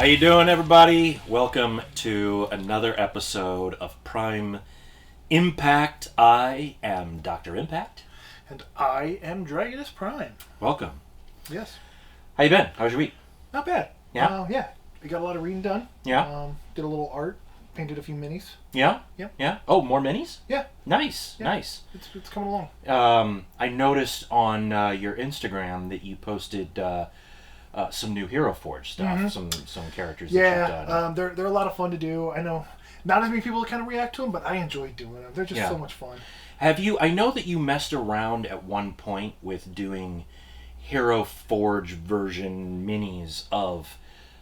you doing, everybody? Welcome to another episode of Prime Impact. I am Dr. Impact. And I am Dragonus Prime. Welcome. Yes. How you been? How was your week? Not bad. Yeah? Yeah. We got a lot of reading done. Yeah? Did a little art. Painted a few minis. Yeah? Yep. Yeah? Oh, more minis? Yeah. Nice. Yeah. Nice. It's coming along. I noticed on your Instagram that you posted some new Hero Forge stuff. Mm-hmm. Some characters that you've done. They're a lot of fun to do. I know not as many people kind of react to them, but I enjoy doing them. They're just so much fun. I know that you messed around at one point with doing Hero Forge version minis of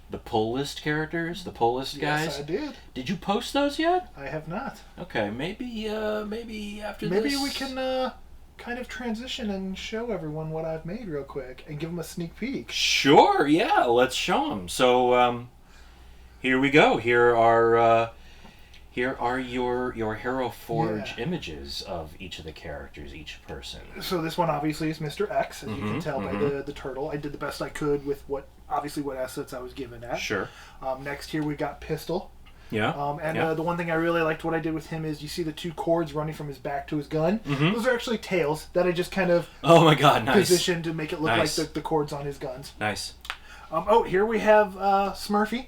the pull list characters, the pull list guys. Yes, I did. Did you post those yet? I have not. Okay, maybe after this. Maybe we can kind of transition and show everyone what I've made real quick and give them a sneak peek. Sure, yeah, let's show them. So, here we go. Here are your Hero Forge images of each of the characters, each person. So this one obviously is Mr. X, as you can tell by the turtle. I did the best I could with what assets I was given at. Sure. Next here we got Pistol. Yeah. The one thing I really liked what I did with him is you see the two cords running from his back to his gun. Mm-hmm. Those are actually tails that I just kind of positioned to make it look like the cords on his guns. Nice. Here we have Smurfy.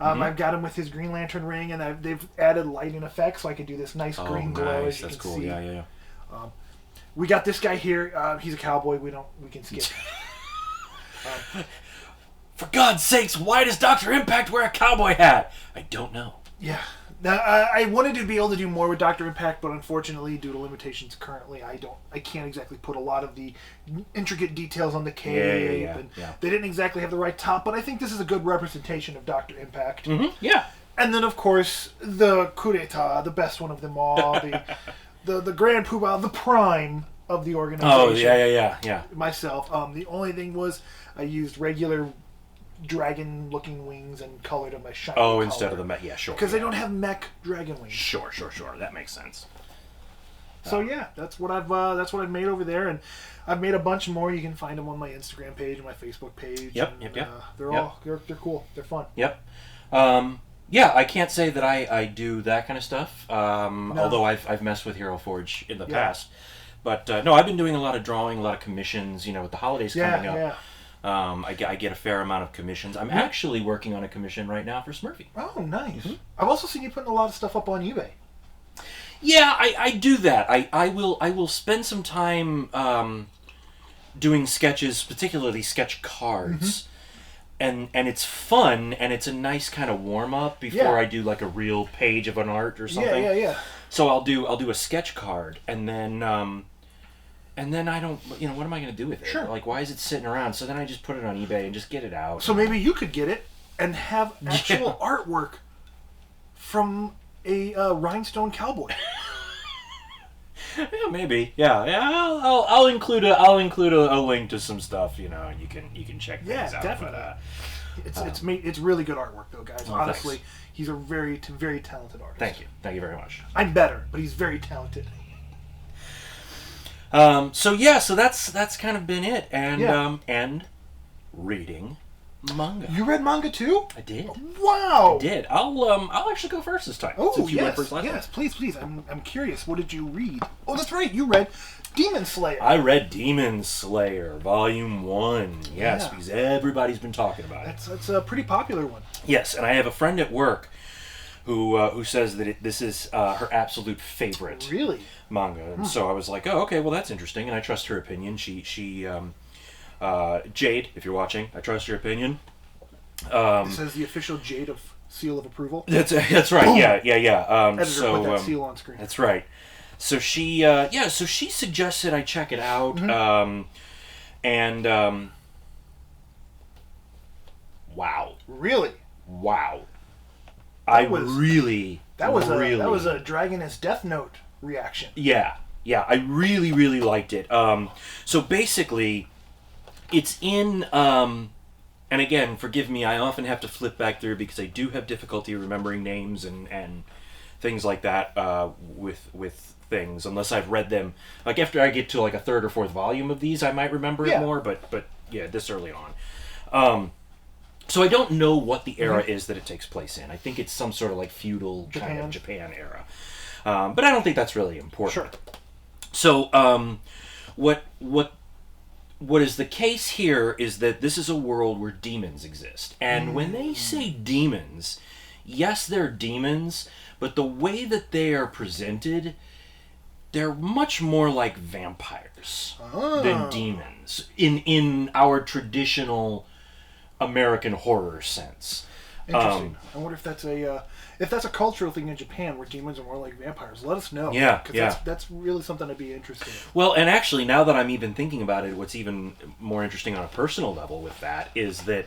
I've got him with his Green Lantern ring, and they've added lighting effects, so I can do this nice green glow. As you That's can cool. see. Yeah. We got this guy here. He's a cowboy. We can skip. For God's sakes, why does Dr. Impact wear a cowboy hat? I don't know. Yeah. Now, I wanted to be able to do more with Dr. Impact, but unfortunately, due to limitations currently, I can't exactly put a lot of the intricate details on the cape. They didn't exactly have the right top, but I think this is a good representation of Dr. Impact. Mm-hmm. Yeah. And then, of course, the coup d'etat, the best one of them all, the grand poobah, the prime of the organization. Oh, yeah. Myself. The only thing was I used regular dragon-looking wings and colored them a shiny color. Instead of the mech. Yeah, sure. Because they don't have mech dragon wings. Sure. That makes sense. So that's what I've made over there, and I've made a bunch more. You can find them on my Instagram page and my Facebook page. Yep. They're cool. They're fun. Yep. I can't say that I do that kind of stuff. No. Although I've messed with Hero Forge in the past, but no, I've been doing a lot of drawing, a lot of commissions. With the holidays coming up. Yeah. I get a fair amount of commissions. I'm actually working on a commission right now for Smurfy. Oh, nice. Mm-hmm. I've also seen you putting a lot of stuff up on eBay. Yeah, I do that. I will spend some time doing sketches, particularly sketch cards. Mm-hmm. And it's fun, and it's a nice kind of warm-up before I do like a real page of an art or something. Yeah. So I'll do a sketch card, and then I don't, what am I going to do with it? Sure. Like, why is it sitting around? So then I just put it on eBay and just get it out. So maybe you could get it and have actual artwork from a rhinestone cowboy. Yeah, maybe. Yeah. I'll include a link to some stuff, and you can check things out. Definitely. But, it's really good artwork, though, guys. Honestly, thanks. He's a very, very talented artist. Thank you very much. I'm better, but he's very talented. So that's kind of been it, and reading manga. You read manga too? I did. Wow. I did. I'll actually go first this time. Oh, since you went first last time. Please. I'm curious. What did you read? Oh, that's right. You read Demon Slayer. I read Demon Slayer Volume 1. Yes, because everybody's been talking about it. That's a pretty popular one. Yes, and I have a friend at work who says that this is her absolute favorite. Really? Manga. And so I was like, oh, okay, well, that's interesting, and I trust her opinion. She Jade, if you're watching, I trust your opinion. This is the official Jade of seal of approval. That's right. Boom. Yeah. Editor put that seal on screen. That's right. So she suggested I check it out. Mm-hmm. Wow. Really? Wow. That was a Dragonus Death Note reaction. Yeah, I really liked it. So basically, it's in, and again, forgive me, I often have to flip back through because I do have difficulty remembering names and things like that with things, unless I've read them. Like after I get to like a third or fourth volume of these, I might remember it more, but yeah, this early on. So I don't know what the era is that it takes place in. I think it's some sort of like feudal kind of Japan era. But I don't think that's really important. Sure. So what is the case here is that this is a world where demons exist. And when they say demons, yes, they're demons, but the way that they are presented, they're much more like vampires than demons in our traditional American horror sense. Interesting. I wonder if that's a cultural thing in Japan where demons are more like vampires. Let us know. Yeah, That's really something to be interested in. Well, and actually, now that I'm even thinking about it, what's even more interesting on a personal level with that is that,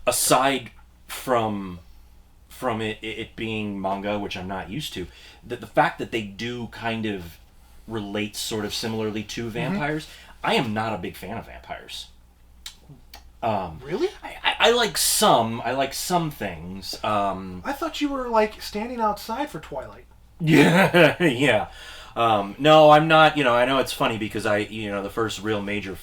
aside from it being manga, which I'm not used to, the fact that they do kind of relate sort of similarly to vampires, I am not a big fan of vampires. Really? I like some. I like some things. I thought you were like standing outside for Twilight. Yeah, yeah. No, I'm not. I know it's funny because the first real major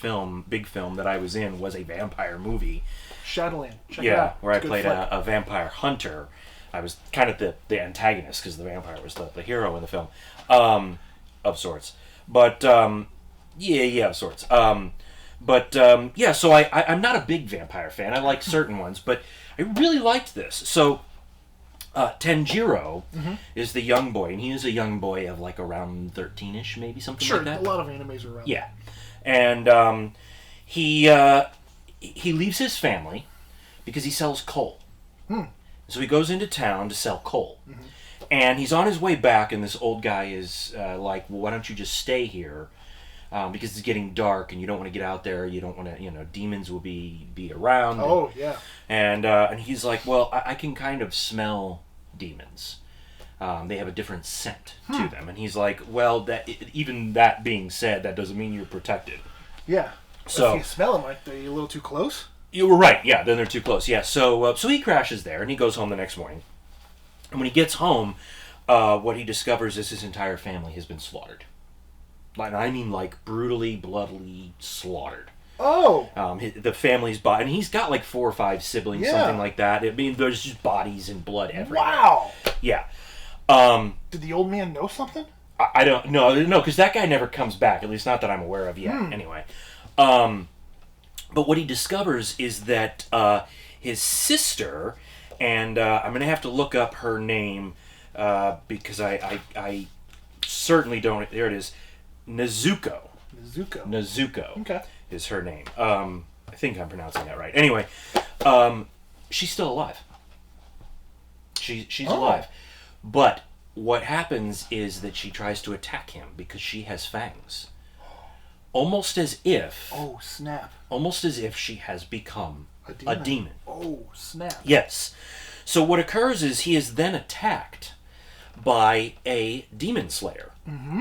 big film that I was in was a vampire movie. Shadowland. Check it out. Where I played a vampire hunter. I was kind of the antagonist because the vampire was the hero in the film, of sorts. But of sorts. So I'm not a big vampire fan. I like certain ones, but I really liked this. So Tanjiro is the young boy, and he is a young boy of like around 13-ish, maybe something like that. Sure, a lot of animes are around. Yeah, and he leaves his family because he sells coal. So he goes into town to sell coal. And he's on his way back, and this old guy is like, well, why don't you just stay here? Because it's getting dark, and you don't want to get out there. You don't want to, demons will be around. Oh, yeah. And he's like, well, I can kind of smell demons. They have a different scent to them. And he's like, well, even that being said, that doesn't mean you're protected. Yeah. So if you smell them, aren't they a little too close? You were right. Yeah, then they're too close. Yeah. So he crashes there, and he goes home the next morning. And when he gets home, what he discovers is his entire family has been slaughtered. I mean, like, brutally, bloodily slaughtered. Oh! The family's body, and he's got like 4 or 5 siblings, something like that. I mean, there's just bodies and blood everywhere. Wow! Yeah. Did the old man know something? I don't know, because that guy never comes back. At least not that I'm aware of yet. Anyway, but what he discovers is that his sister, and I'm going to have to look up her name because I certainly don't. There it is. Nezuko. Okay. Is her name. I think I'm pronouncing that right. Anyway, she's still alive. She's alive. But what happens is that she tries to attack him because she has fangs. Almost as if... Oh, snap. Almost as if she has become a demon. Oh, snap. Yes. So what occurs is he is then attacked by a demon slayer.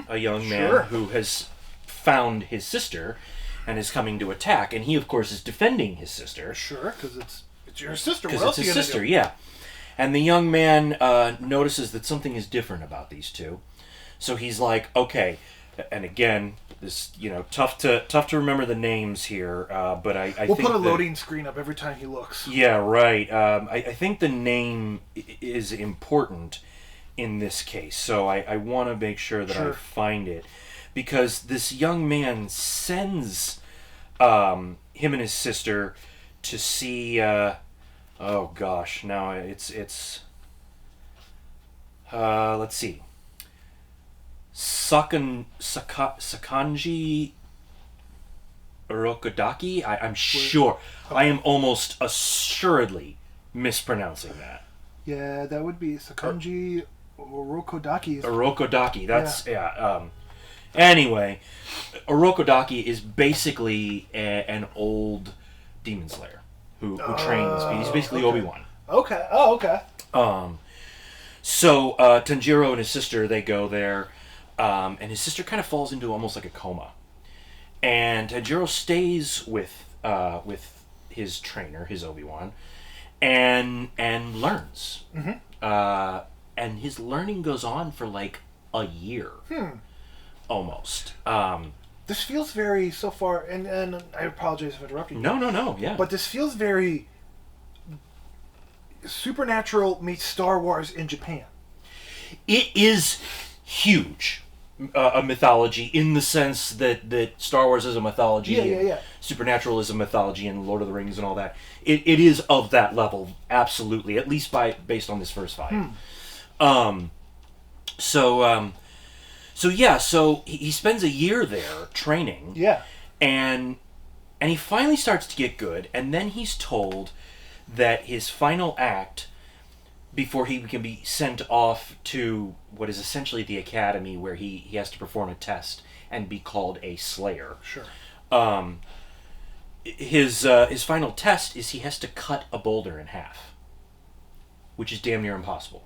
A young man who has found his sister and is coming to attack. And he, of course, is defending his sister. Sure, because it's your sister. Because it's his sister, yeah. And the young man notices that something is different about these two. So he's like, okay. And again, this, tough to remember the names here. But I we'll think put a loading screen up every time he looks. Yeah, right. I think the name is important in this case. So I want to make sure that I find it. Because this young man sends him and his sister to see... oh gosh, now it's let's see. Sakanji Urokodaki? I'm sure. I am almost assuredly mispronouncing that. Yeah, that would be Sakanji Urokodaki. Urokodaki, that's... anyway, Urokodaki is basically an old demon slayer who trains. He's basically Obi-Wan. Okay. Oh, okay. So Tanjiro and his sister, they go there, and his sister kind of falls into almost like a coma. And Tanjiro stays with his trainer, his Obi-Wan, and learns. And his learning goes on for like a year. Almost. This feels very, so far, and I apologize for interrupting you. No, yeah. But this feels very Supernatural meets Star Wars in Japan. It is huge, a mythology, in the sense that Star Wars is a mythology, yeah. Supernatural is a mythology, and Lord of the Rings and all that. It is of that level, absolutely, at least based on this first fight. So he spends a year there training. Yeah. And he finally starts to get good, and then he's told that his final act, before he can be sent off to what is essentially the academy, where he has to perform a test and be called a Slayer. Sure. His final test is he has to cut a boulder in half, which is damn near impossible.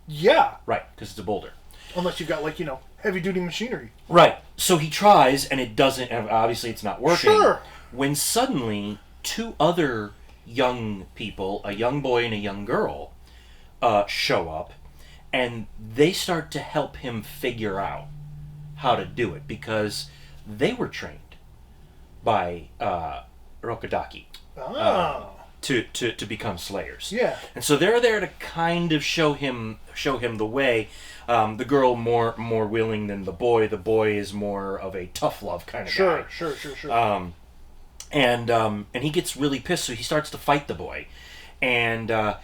Yeah. Right, because it's a boulder. Unless you've got, like, heavy duty machinery. Right. So he tries, and it doesn't. Obviously, it's not working. Sure. When suddenly 2 other young people, a young boy and a young girl, show up, and they start to help him figure out how to do it, because they were trained by Rokodaki to become Slayers. Yeah. And so they're there to kind of show him the way. The girl more willing than the boy. The boy is more of a tough love kind of guy. Sure. And he gets really pissed, so he starts to fight the boy. And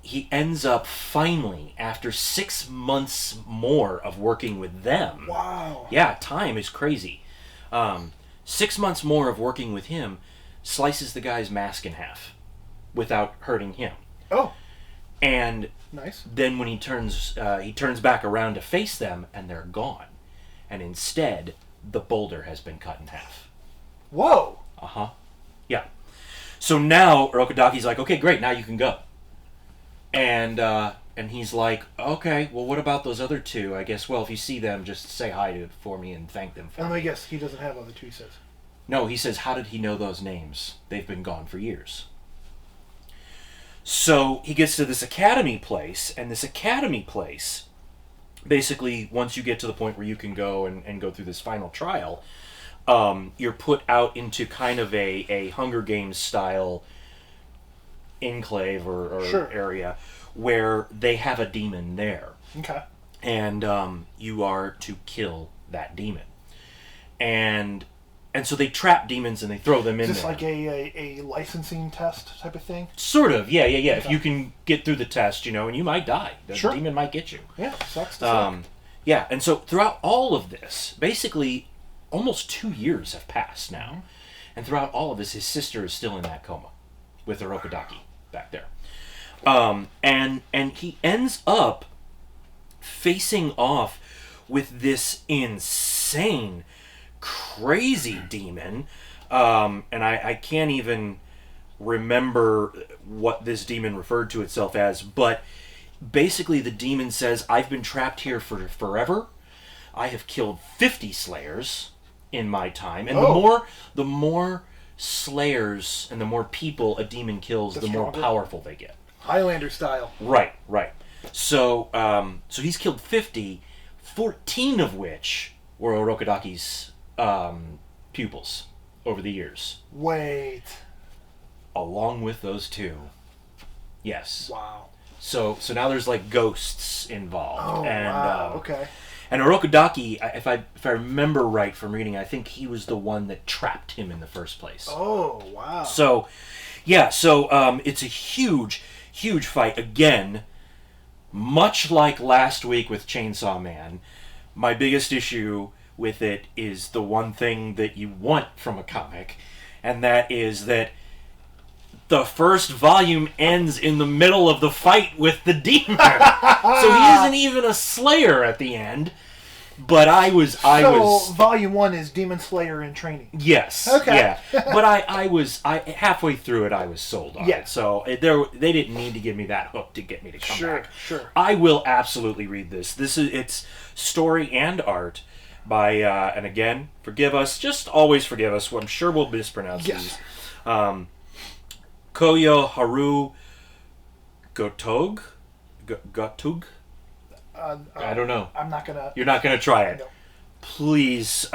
he ends up finally, after 6 months more of working with them. Wow. Yeah, time is crazy. 6 months more of working with him, slices the guy's mask in half without hurting him. Oh. And nice. Then when he turns back around to face them, and they're gone. And instead, the boulder has been cut in half. Whoa. Uh-huh. Yeah. So now Rokodaki's like, okay, great, now you can go. And he's like, okay, well, what about those other 2? I guess, well, if you see them, just say hi for me and thank them for me. And I guess he doesn't have other 2, he says. No, he says, how did he know those names? They've been gone for years. So he gets to this academy place, and this academy place, basically, once you get to the point where you can go and go through this final trial, you're put out into kind of a Hunger Games style enclave or sure. area where they have a demon there. Okay. And you are to kill that demon. And so they trap demons and they throw them in there. Is this like a licensing test type of thing? Sort of, yeah. Okay. If you can get through the test, and you might die. The demon might get you. Yeah, sucks to suck. Yeah, and so throughout all of this, basically, almost 2 years have passed now. Mm-hmm. And throughout all of this, his sister is still in that coma with the Rokodaki back there. And he ends up facing off with this insane, crazy demon, and I can't even remember what this demon referred to itself as, but basically the demon says, I've been trapped here for forever. I have killed 50 Slayers in my time, and the more Slayers and the more people a demon kills, the more powerful they get. Highlander style. Right. So he's killed 50, 14 of which were Orokodaki's pupils over the years. Wait. Along with those 2. Yes. Wow. So now there's like ghosts involved. Oh, and, wow. Okay. And Orokodaki, if I remember right from reading, I think he was the one that trapped him in the first place. Oh, wow. So, yeah, it's a huge, huge fight. Again, much like last week with Chainsaw Man, my biggest issue with it is the one thing that you want from a comic, and that is that the first volume ends in the middle of the fight with the demon. So he isn't even a Slayer at the end. But I was volume 1 is Demon Slayer in training. Yes. Okay. Yeah. But I halfway through it I was sold on it. So they didn't need to give me that hook to get me to come back. Sure. I will absolutely read this. It's story and art by and again, forgive us, just always forgive us. I'm sure we'll mispronounce these. Koyo Haru Gotug? I don't know. I'm not gonna. You're not gonna try it. No. Please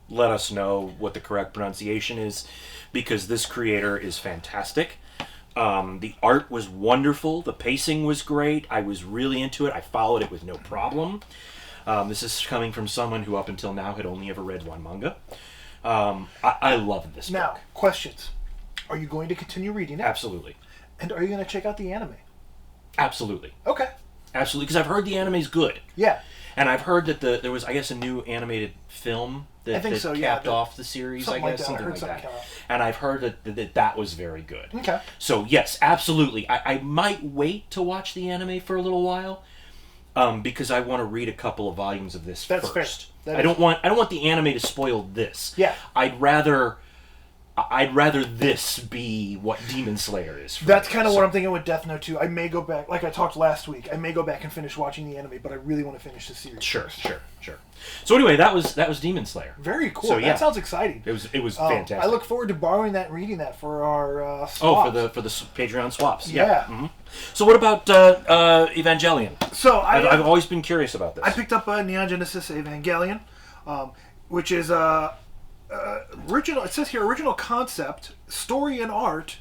let us know what the correct pronunciation is, because this creator is fantastic. The art was wonderful. The pacing was great. I was really into it. I followed it with no problem. This is coming from someone who up until now had only ever read one manga. I love this book. Now, questions. Are you going to continue reading it? Absolutely. And are you going to check out the anime? Absolutely. Okay. Absolutely, because I've heard the anime's good. Yeah. And I've heard that there was, I guess, a new animated film that capped off the series, I guess, something like that. And I've heard that was very good. Okay. So, yes, absolutely. I might wait to watch the anime for a little while, because I want to read a couple of volumes of this That's first. Fair. I don't want the anime to spoil this. Yeah. I'd rather this be what Demon Slayer is. That's kind of what I'm thinking with Death Note too. I may go back, like I talked last week, I may go back and finish watching the anime, but I really want to finish the series. Sure. So anyway, that was Demon Slayer. Very cool. So, that sounds exciting. It was fantastic. I look forward to borrowing that and reading that for our swaps. For the Patreon swaps. Yeah. Mm-hmm. So what about Evangelion? So I've always been curious about this. I picked up Neon Genesis Evangelion, which is original. It says here original concept, story and art.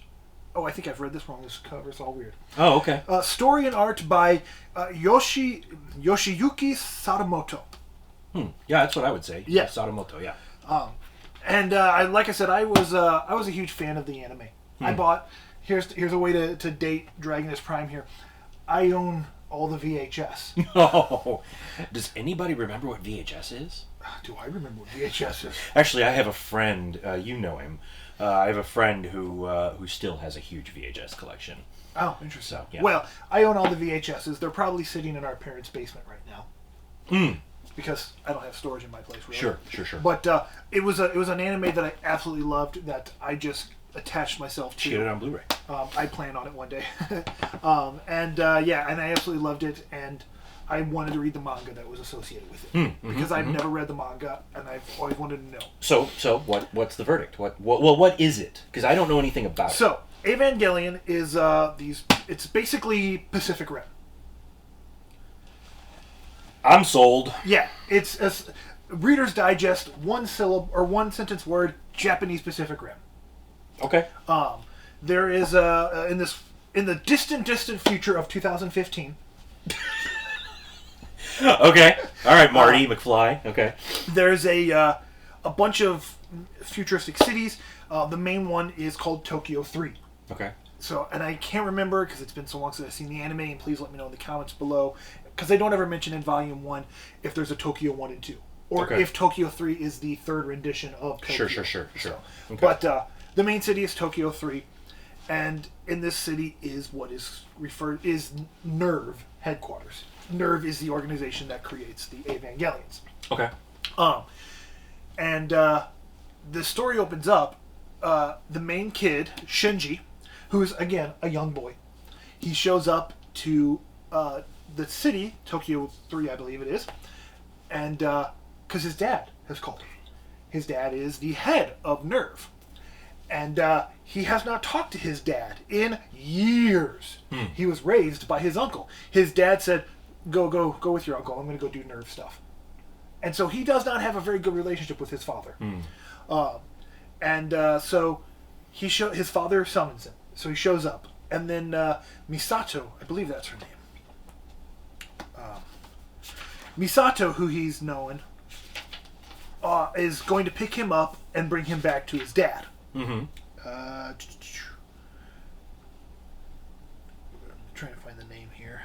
Oh, I think I've read this wrong. This cover is all weird. Oh, okay. Story and art by Yoshiyuki Sadamoto. Yeah, that's what I would say. Yeah, Sadamoto. Yeah. And like I said, I was a huge fan of the anime. I bought. Here's a way to date Dragonus Prime here. I own all the VHS. Oh, does anybody remember what VHS is? Do I remember what VHS is? Actually, I have a friend. You know him. I have a friend who still has a huge VHS collection. Oh, interesting. So, yeah. Well, I own all the VHSs. They're probably sitting in our parents' basement right now. Because I don't have storage in my place. Really. Sure. But it was an anime that I absolutely loved. That I just attached myself to. Get it on Blu-ray. I plan on it one day. And I absolutely loved it, and I wanted to read the manga that was associated with it because I've never read the manga, and I've always wanted to know. So what's the verdict? What is it? Because I don't know anything about it. So Evangelion is it's basically Pacific Rim. I'm sold. Yeah, it's a Reader's Digest, one sentence word, Japanese Pacific Rim. Okay. There is in the distant future of 2015. Okay. All right, Marty McFly. Okay. There's a bunch of futuristic cities. The main one is called Tokyo 3. Okay. So, and I can't remember because it's been so long since I've seen the anime, and please let me know in the comments below, because they don't ever mention in Volume 1 if there's a Tokyo 1 and 2. Or if Tokyo 3 is the third rendition of Tokyo. Sure. So, Okay. But the main city is Tokyo 3, and in this city is what is NERV headquarters. NERV is the organization that creates the Evangelions. Okay. And the story opens up. The main kid, Shinji, who is, again, a young boy, he shows up to the city, Tokyo 3, I believe it is, and because his dad has called him. His dad is the head of NERV. And he has not talked to his dad in years. He was raised by his uncle. His dad said, go with your uncle. I'm going to go do NERV stuff. And so he does not have a very good relationship with his father. So his father summons him. So he shows up. And then Misato, I believe that's her name. Misato, who he's known, is going to pick him up and bring him back to his dad. I'm trying to find the name here.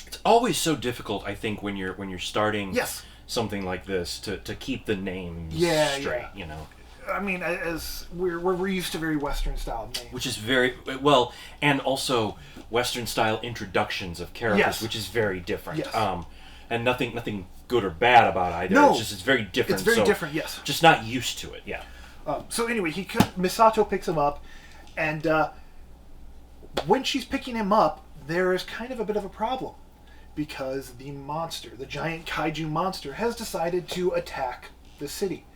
It's always so difficult, I think, when you're starting Yes. something like this to keep the names straight. Yeah. You know. I mean, as we're used to very Western style names, Which is very well, and also Western style introductions of characters, Yes. which is very different. Yes. And nothing good or bad about either. No. It's very different. It's very different. Yes. Just not used to it. Yeah. So anyway, Misato picks him up, and when she's picking him up, there is kind of a bit of a problem because the monster, the giant kaiju monster, has decided to attack the city.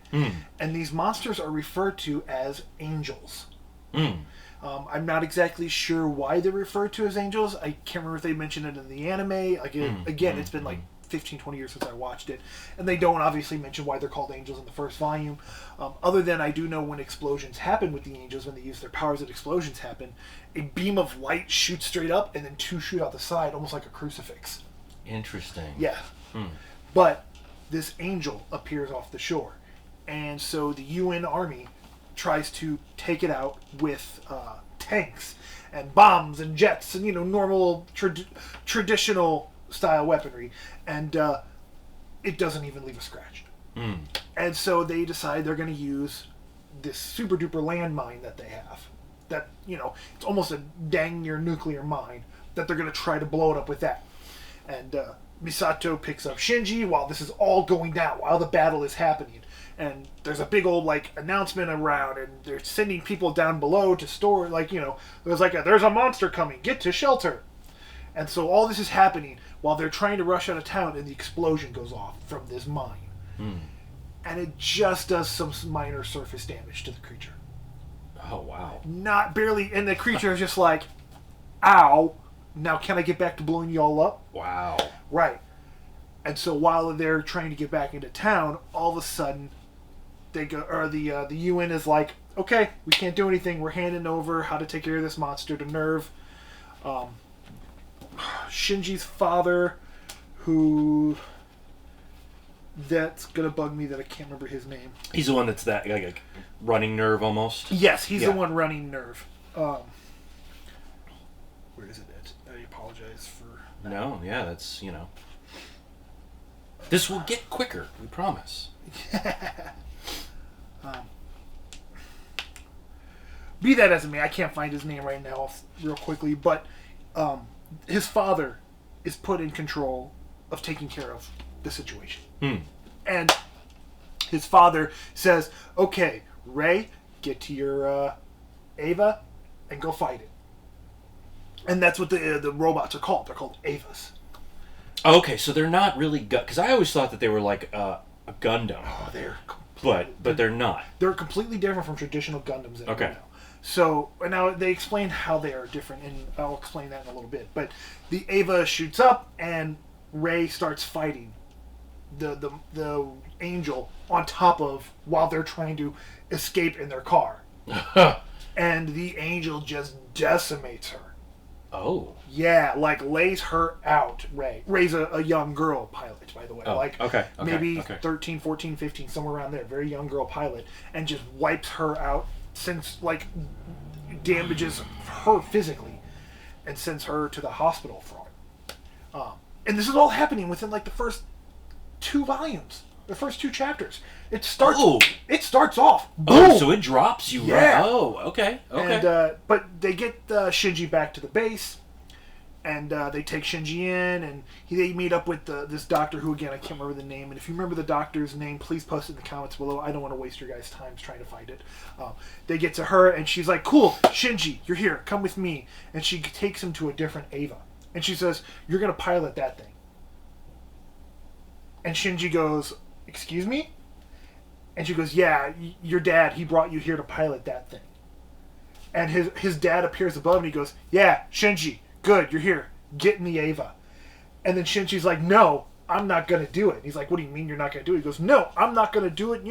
And these monsters are referred to as angels. I'm not exactly sure why they're referred to as angels. I can't remember if they mentioned it in the anime. Again, it's been like 15, 20 years since I watched it. And they don't obviously mention why they're called angels in the first volume. Other than I do know when explosions happen with the angels, when they use their powers and explosions happen, a beam of light shoots straight up and then two shoot out the side, almost like a crucifix. Interesting. Yeah. But this angel appears off the shore. And so the UN army tries to take it out with tanks and bombs and jets and, normal traditional style weaponry. And it doesn't even leave a scratch. And so they decide they're going to use this super duper landmine that they have. That, it's almost a dang near nuclear mine, that they're going to try to blow it up with that. And Misato picks up Shinji while this is all going down, while the battle is happening. And there's a big old, announcement around, and they're sending people down below to store, there's a monster coming, get to shelter. And so all this is happening while they're trying to rush out of town, and the explosion goes off from this mine. And it just does some minor surface damage to the creature. Oh, wow. Not barely, and the creature is just like, ow, now can I get back to blowing you all up? Wow. Right. And so while they're trying to get back into town, all of a sudden, they go, or the UN is like, okay, we can't do anything. We're handing over how to take care of this monster to Nerve. Shinji's father, who, that's gonna bug me that I can't remember his name. He's the one that's that like running Nerve almost. Yes, he's the one running Nerve. Where is it at? I apologize for. No, yeah, that's This will get quicker, we promise. Be that as it may, I can't find his name right now real quickly, but his father is put in control of taking care of the situation. And his father says, okay, Ray, get to your Ava and go fight it. And that's what the robots are called. They're called Avas. Okay, so they're not really because I always thought that they were like a Gundam. Oh, but they're not. They're completely different from traditional Gundams. Okay. Now. So now they explain how they are different, and I'll explain that in a little bit. But the Ava shoots up, and Ray starts fighting the angel on top of while they're trying to escape in their car, and the angel just decimates her. Oh. Yeah, lays her out, Ray. Ray's a young girl pilot, by the way. Maybe 13, 14, 15, somewhere around there. Very young girl pilot. And just wipes her out, damages her physically, and sends her to the hospital for it. And this is all happening within, the first 2 volumes. The first 2 chapters. It starts off. Boom! Oh, so it drops you yeah. right. Oh, okay. And, but they get Shinji back to the base, and they take Shinji in, and they meet up with this doctor who, again, I can't remember the name. And if you remember the doctor's name, please post it in the comments below. I don't want to waste your guys' time trying to find it. They get to her, and she's like, cool, Shinji, you're here. Come with me. And she takes him to a different Ava. And she says, you're going to pilot that thing. And Shinji goes, excuse me? And she goes, yeah, your dad, he brought you here to pilot that thing. And his dad appears above, and he goes, yeah, Shinji, good, you're here. Get in the Ava. And then Shinji's like, no, I'm not going to do it. And he's like, what do you mean you're not going to do it? He goes, no, I'm not going to do it.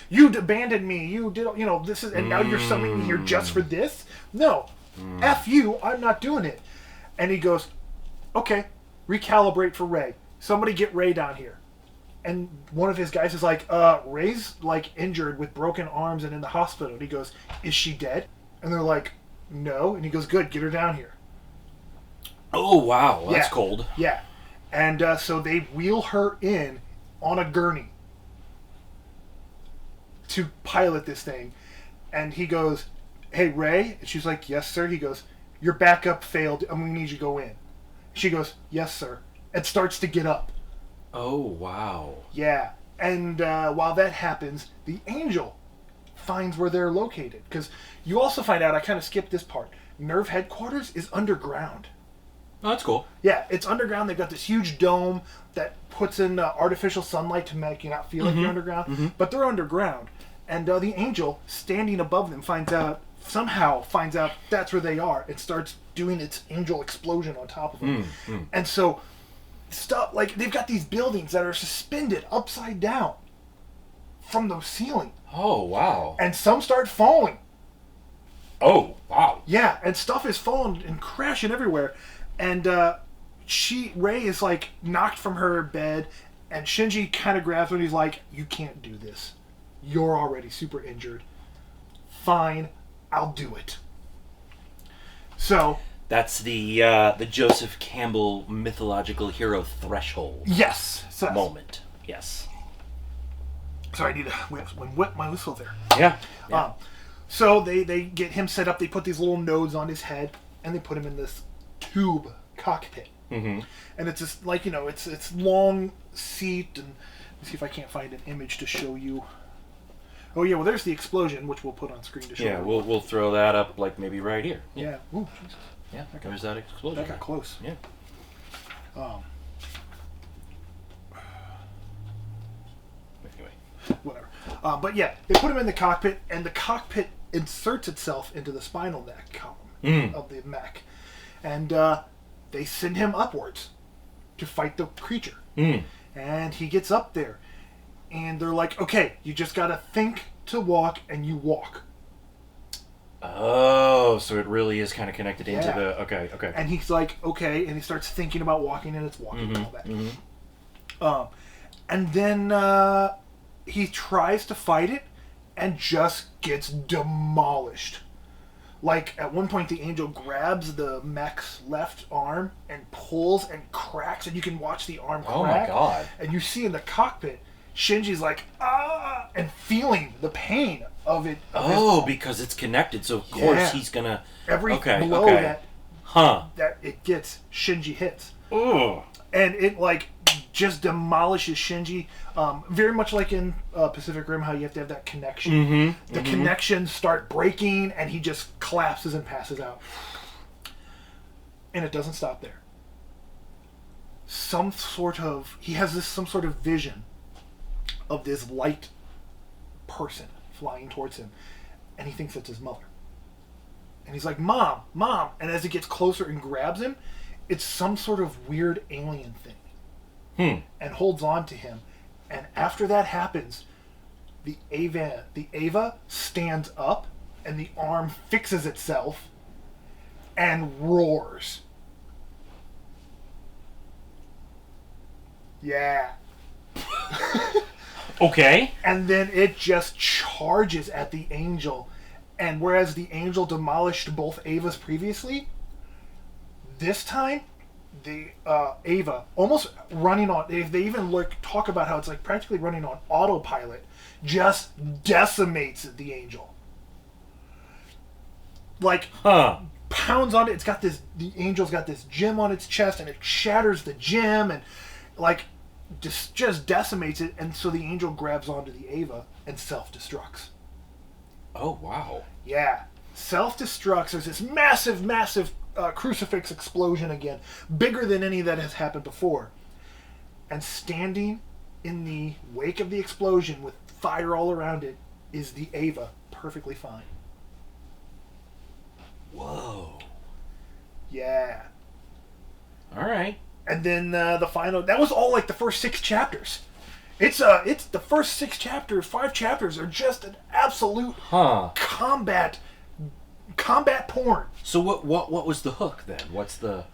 You abandoned me. You did, this is, and now you're summoning me here just for this? No. F you, I'm not doing it. And he goes, okay, recalibrate for Ray. Somebody get Ray down here. And one of his guys is like, Ray's injured with broken arms and in the hospital. And he goes, is she dead? And they're like, no. And he goes, good, get her down here. Oh, wow. That's cold. Yeah. And so they wheel her in on a gurney to pilot this thing. And he goes, hey, Ray? And she's like, yes, sir. He goes, your backup failed. I'm going to need you to go in. She goes, yes, sir. And starts to get up. Oh, wow. Yeah. And while that happens, the angel finds where they're located. Because you also find out, I kind of skipped this part, Nerve headquarters is underground. Oh, that's cool. Yeah, it's underground. They've got this huge dome that puts in artificial sunlight to make you not feel like you're underground. But they're underground. And the angel, standing above them, somehow finds out that's where they are. It starts doing its angel explosion on top of them. And so stuff, like, they've got these buildings that are suspended upside down from the ceiling. Oh, wow. And some start falling. Oh, wow. Yeah, and stuff is falling and crashing everywhere. And Rei is, like, knocked from her bed, and Shinji kind of grabs her and he's like, you can't do this. You're already super injured. Fine, I'll do it. So... That's the Joseph Campbell mythological hero threshold. Yes. Moment. Yes. Sorry, I need to whip my whistle there. Yeah. So they get him set up. They put these little nodes on his head, and they put him in this tube cockpit. Mm-hmm. And it's just like, it's long seat. And let me see if I can't find an image to show you. Oh yeah, well there's the explosion, which we'll put on screen to show. Yeah, we'll throw that up like maybe right here. Yeah. Ooh, Jesus. Yeah, there's that explosion. That got close. Yeah. Anyway. Whatever. But yeah, they put him in the cockpit, and the cockpit inserts itself into the spinal neck column of the mech. And they send him upwards to fight the creature. And he gets up there. And they're like, okay, you just gotta think to walk, and you walk. Oh, so it really is kind of connected into the... Okay. And he's like, okay, and he starts thinking about walking, and it's walking and all that. Mm-hmm. And then he tries to fight it, and just gets demolished. Like, at one point, the angel grabs the mech's left arm and pulls and cracks, and you can watch the arm crack. Oh my god. And you see in the cockpit, Shinji's like, ah, and feeling the pain of it. Because it's connected, so of course he's gonna... Every blow that it gets, Shinji hits. Ugh. And it, like, just demolishes Shinji. Very much like in Pacific Rim, how you have to have that connection. Mm-hmm. The connections start breaking, and he just collapses and passes out. And it doesn't stop there. He has some sort of vision of this light person flying towards him, and he thinks it's his mother. And he's like, Mom! And as it gets closer and grabs him, it's some sort of weird alien thing. And holds on to him. And after that happens, the Eva stands up, and the arm fixes itself and roars. Yeah. Okay. And then it just charges at the angel. And whereas the angel demolished both Evas previously, this time, the Eva, almost running on... They even talk about how it's like practically running on autopilot, just decimates the angel. Like, pounds on it. It's got this... The angel's got this gem on its chest, and it shatters the gem, and, like... Just decimates it, and so the angel grabs onto the Eva and self-destructs. Oh, wow. Yeah. Self-destructs. There's this massive crucifix explosion again, bigger than any that has happened before. And standing in the wake of the explosion with fire all around it is the Eva, perfectly fine. Whoa. Yeah. All right. And then the final... That was all like the first 6 chapters. It's the first 5 chapters are just an absolute combat porn. So what was the hook then? What's the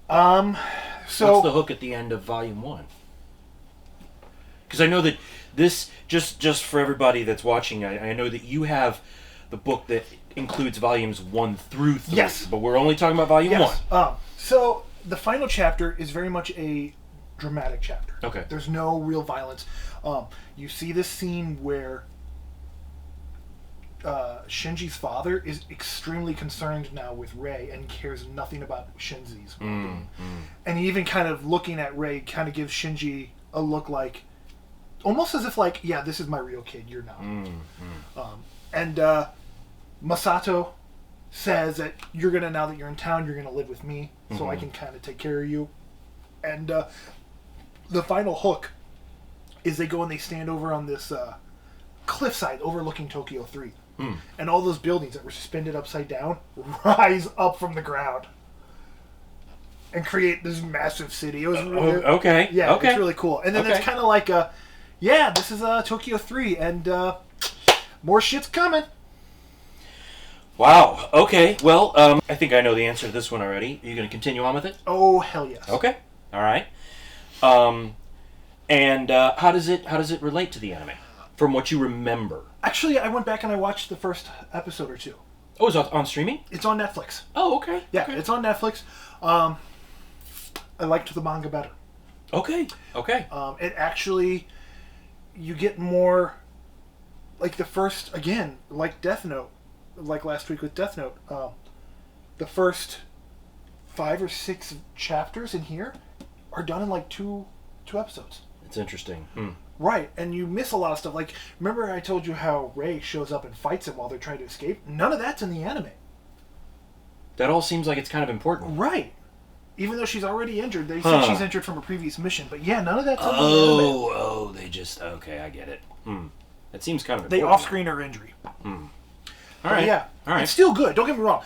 what's the hook at the end of Volume 1? Because I know that this just for everybody that's watching, I know that you have the book that includes volumes 1 through 3. Yes. But we're only talking about Volume 1. So the final chapter is very much a dramatic chapter. Okay. There's no real violence. You see this scene where Shinji's father is extremely concerned now with Rei and cares nothing about Shinji's well-being. And he even kind of looking at Rei kind of gives Shinji a look like, almost as if like, yeah, this is my real kid, you're not. And Masato says that now that you're in town, you're gonna live with me, so I can kind of take care of you. And the final hook is they go and they stand over on this cliffside overlooking Tokyo 3. And all those buildings that were suspended upside down rise up from the ground. and create this massive city. It was really, okay. Yeah, okay. It's really cool. And then it's kind of like this is Tokyo 3, and more shit's coming. Wow. Okay. Well, I think I know the answer to this one already. Are you going to continue on with it? Oh, hell yes. Okay. All right. And how does it relate to the anime, from what you remember? Actually, I went back and I watched the first episode or two. Oh, is it on streaming? It's on Netflix. Oh, okay. Yeah, okay. It's on Netflix. I liked the manga better. Okay. Okay. It actually, you get more, like the first, again, like Death Note, like last week with Death Note, the first 5 or 6 chapters in here are done in like two episodes. It's interesting. Right, and you miss a lot of stuff. Like, remember I told you how Rei shows up and fights him while they're trying to escape? None of that's in the anime. That all seems like it's kind of important. Right. Even though she's already injured. They said she's injured from a previous mission. But yeah, none of that's in the anime. They just... Okay, I get it. That seems kind of important. They off-screen her injury. All right. Yeah. All right. It's still good. Don't get me wrong.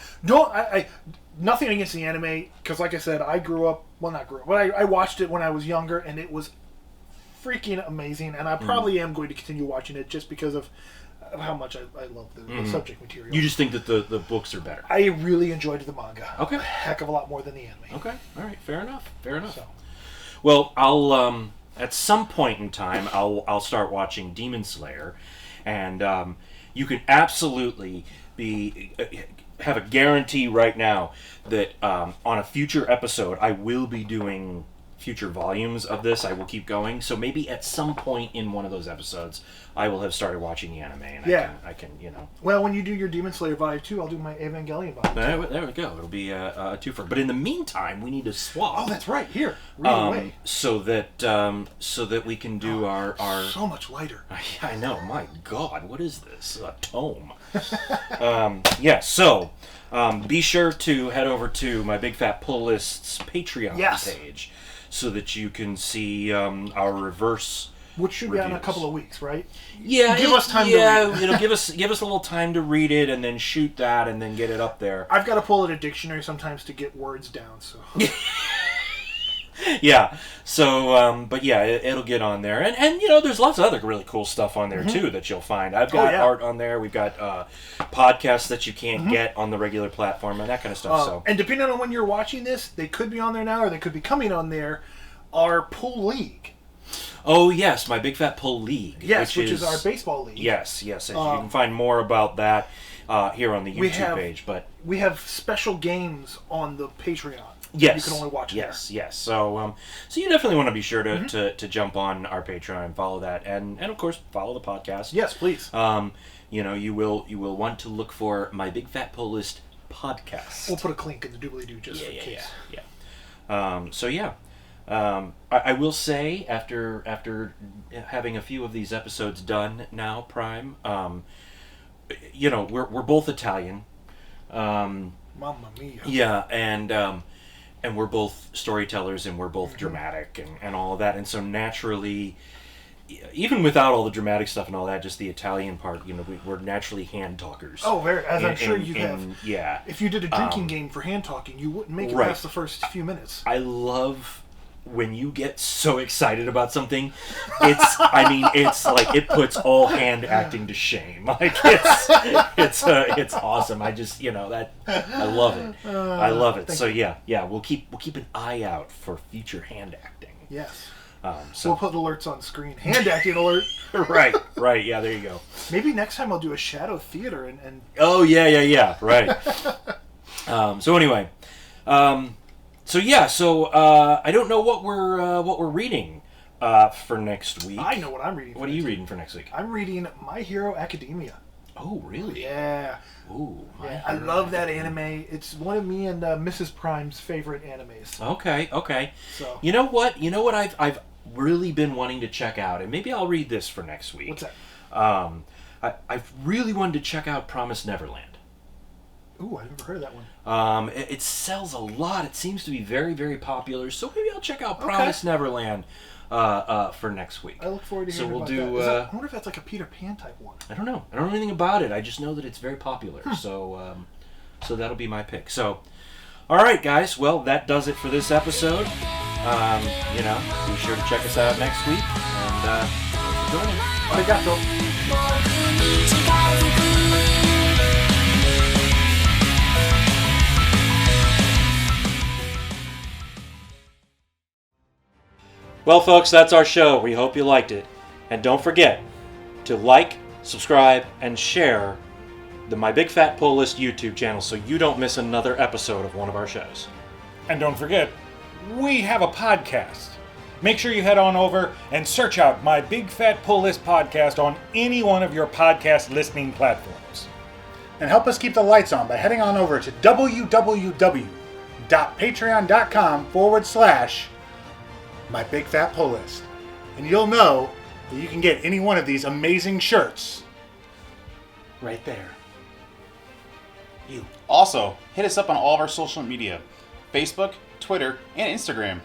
Nothing against the anime, because like I said, I grew up... Well, not grew up, but I watched it when I was younger, and it was freaking amazing, and I probably am going to continue watching it just because of how much I love the subject material. You just think that the books are better? I really enjoyed the manga. Okay. A heck of a lot more than the anime. Okay. All right. Fair enough. Fair enough. So. Well, I'll at some point in time I'll start watching Demon Slayer, and you can absolutely have a guarantee right now that on a future episode I will be doing future volumes of this. I will keep going. So maybe at some point in one of those episodes, I will have started watching the anime, and I can Well, when you do your Demon Slayer Volume 2, I'll do my Evangelion Volume 2. There we go. It'll be a twofer. But in the meantime, we need to swap. Oh, that's right. Here, read away. So that we can do our so much lighter. I know. My God, what is this? A tome. Yeah. So be sure to head over to my Big Fat Pull List's Patreon page, so that you can see our reverse, which should be out in a couple of weeks, right? Yeah, give us time to read it. give us a little time to read it, and then shoot that, and then get it up there. I've got to pull out a dictionary sometimes to get words down. So yeah. So, but yeah, it'll get on there, and there's lots of other really cool stuff on there too that you'll find. I've got art on there. We've got podcasts that you can't get on the regular platform and that kind of stuff. And depending on when you're watching this, they could be on there now, or they could be coming on there. Our Pull League. Oh yes, my Big Fat Pull League. Yes, which is our baseball league. Yes. You can find more about that here on the YouTube page. But we have special games on the Patreon. Yes, you can only watch it Yes. So you definitely want to be sure to jump on our Patreon and follow that, and of course follow the podcast. Yes, please. You will want to look for my Big Fat Pull List podcast. We'll put a link in the doobly-doo just in case. Yeah. I will say after having a few of these episodes done now, Prime, we're both Italian. Mamma mia. Yeah, and we're both storytellers, and we're both dramatic and all of that, and so naturally, even without all the dramatic stuff and all that, just the Italian part, we're naturally hand talkers. Oh, very. As I'm sure you have. Yeah. If you did a drinking game for hand talking, you wouldn't make it past the first few minutes. I love when you get so excited about something. It's like it puts all hand acting to shame. Like it's awesome. I just that I love it. I love it. So yeah, we'll keep an eye out for future hand acting. Yes. So we'll put alerts on screen. Hand acting alert. Right. Yeah, there you go. Maybe next time I'll do a shadow theater and. Oh yeah. Right. So anyway, So I don't know what we're reading for next week. I know what I'm reading. What are you reading for next week? I'm reading My Hero Academia. Oh, really? Yeah. Ooh, I love that anime. It's one of me and Mrs. Prime's favorite animes. Okay. So you know what I've really been wanting to check out, and maybe I'll read this for next week. What's that? I've really wanted to check out Promised Neverland. Ooh, I've never heard of that one. It sells a lot. It seems to be very, very popular. So maybe I'll check out Promised Neverland for next week. I look forward to hearing about that. I wonder if that's like a Peter Pan type one. I don't know. I don't know anything about it. I just know that it's very popular. So that'll be my pick. So All right, guys. Well, that does it for this episode. Be sure to check us out next week. And thanks for joining. Arigato. Well, folks, that's our show. We hope you liked it. And don't forget to like, subscribe, and share the My Big Fat Pull List YouTube channel so you don't miss another episode of one of our shows. And don't forget, we have a podcast. Make sure you head on over and search out My Big Fat Pull List podcast on any one of your podcast listening platforms. And help us keep the lights on by heading on over to www.patreon.com/My Big Fat Pull List. And you'll know that you can get any one of these amazing shirts right there. Also, hit us up on all of our social media, Facebook, Twitter, and Instagram.